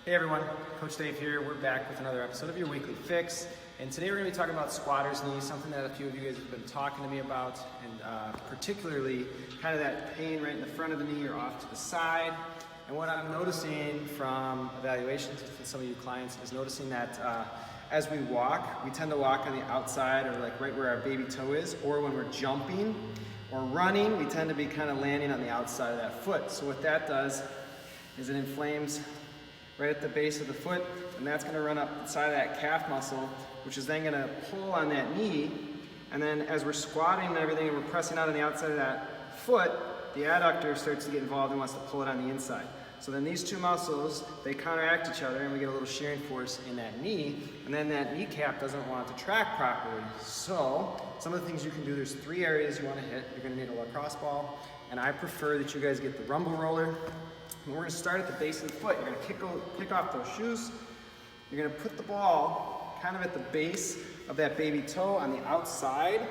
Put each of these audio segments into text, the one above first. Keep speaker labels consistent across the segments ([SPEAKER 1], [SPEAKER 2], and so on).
[SPEAKER 1] Hey everyone, Coach Dave here. We're back with another episode of your weekly fix. And today we're going to be talking about squatter's knee, something that a few of you guys have been talking to me about, and particularly kind of that pain right in the front of the knee or off to the side. And what I'm noticing from evaluations with some of you clients is noticing that as we walk, we tend to walk on the outside or like right where our baby toe is, or when we're jumping or running, we tend to be kind of landing on the outside of that foot. So what that does is it inflames right at the base of the foot, and that's going to run up the side of that calf muscle, which is then going to pull on that knee. And then as we're squatting and everything and we're pressing out on the outside of that foot, the adductor starts to get involved and wants to pull it on the inside. So then these two muscles, they counteract each other and we get a little shearing force in that knee, and then that kneecap doesn't want to track properly. So some of the things you can do, there's 3 areas you want to hit. You're going to need a lacrosse ball, and I prefer that you guys get the rumble roller. And we're going to start at the base of the foot. You're going to kick off those shoes. You're going to put the ball kind of at the base of that baby toe on the outside,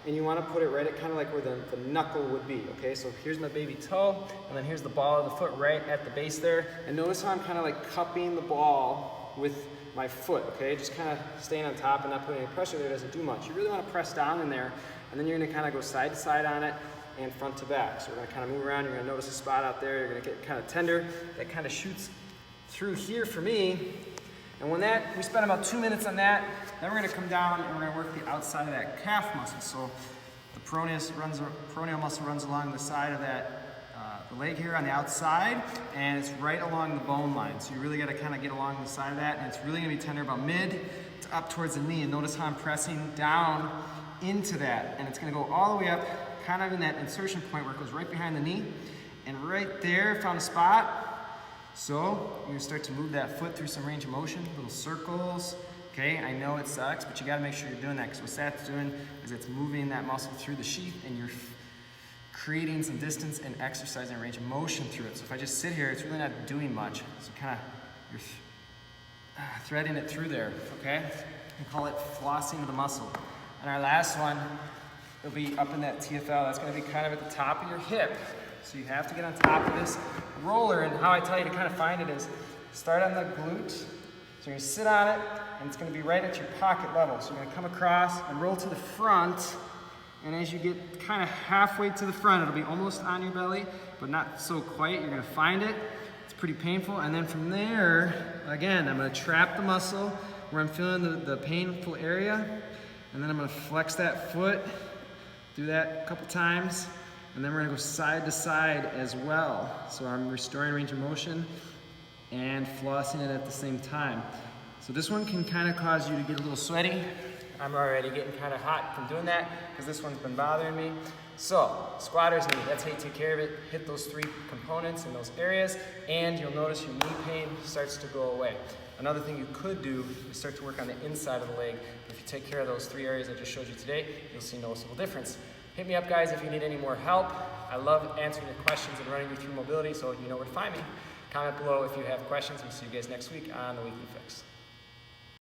[SPEAKER 1] and you want to put it right at kind of like where the knuckle would be, okay? So here's my baby toe, and then here's the ball of the foot right at the base there. And notice how I'm kind of like cupping the ball with my foot, okay? Just kind of staying on top and not putting any pressure there doesn't do much. You really want to press down in there, and then you're going to kind of go side to side on it and front to back. So we're going to kind of move around. You're going to notice a spot out there. You're going to get kind of tender. That kind of shoots through here for me. And when that, we spend about 2 minutes on that, then we're going to come down and we're going to work the outside of that calf muscle. So the peroneal muscle runs along the side of that the leg here on the outside, and it's right along the bone line. So you really got to kind of get along the side of that, and it's really going to be tender about mid to up towards the knee. And notice how I'm pressing down into that, and it's going to go all the way up, kind of in that insertion point where it goes right behind the knee. And right there, found a spot. So you're going to start to move that foot through some range of motion, little circles. Okay, I know it sucks, but you got to make sure you're doing that, because what that's doing is it's moving that muscle through the sheath, and you're creating some distance and exercising range of motion through it. So if I just sit here, it's really not doing much. So kind of you're threading it through there, okay? We call it flossing the muscle. And our last one, it'll be up in that TFL. That's going to be kind of at the top of your hip. So you have to get on top of this roller, and how I tell you to kind of find it is start on the glute. So you're going to sit on it, and it's going to be right at your pocket level. So you're going to come across and roll to the front, and as you get kind of halfway to the front, it'll be almost on your belly, but not so quite. You're going to find it. It's pretty painful, and then from there, again, I'm going to trap the muscle where I'm feeling the painful area, and then I'm going to flex that foot, do that a couple times, and then we're going to go side to side as well. So I'm restoring range of motion and flossing it at the same time. So this one can kind of cause you to get a little sweaty. I'm already getting kind of hot from doing that because this one's been bothering me. So squatter's knee, that's how you take care of it. Hit those 3 components in those areas, and you'll notice your knee pain starts to go away. Another thing you could do is start to work on the inside of the leg. If you take care of those 3 areas I just showed you today, you'll see a noticeable difference. Hit me up, guys, if you need any more help. I love answering your questions and running you through mobility, so you know where to find me. Comment below if you have questions. We'll see you guys next week on The Weekly Fix.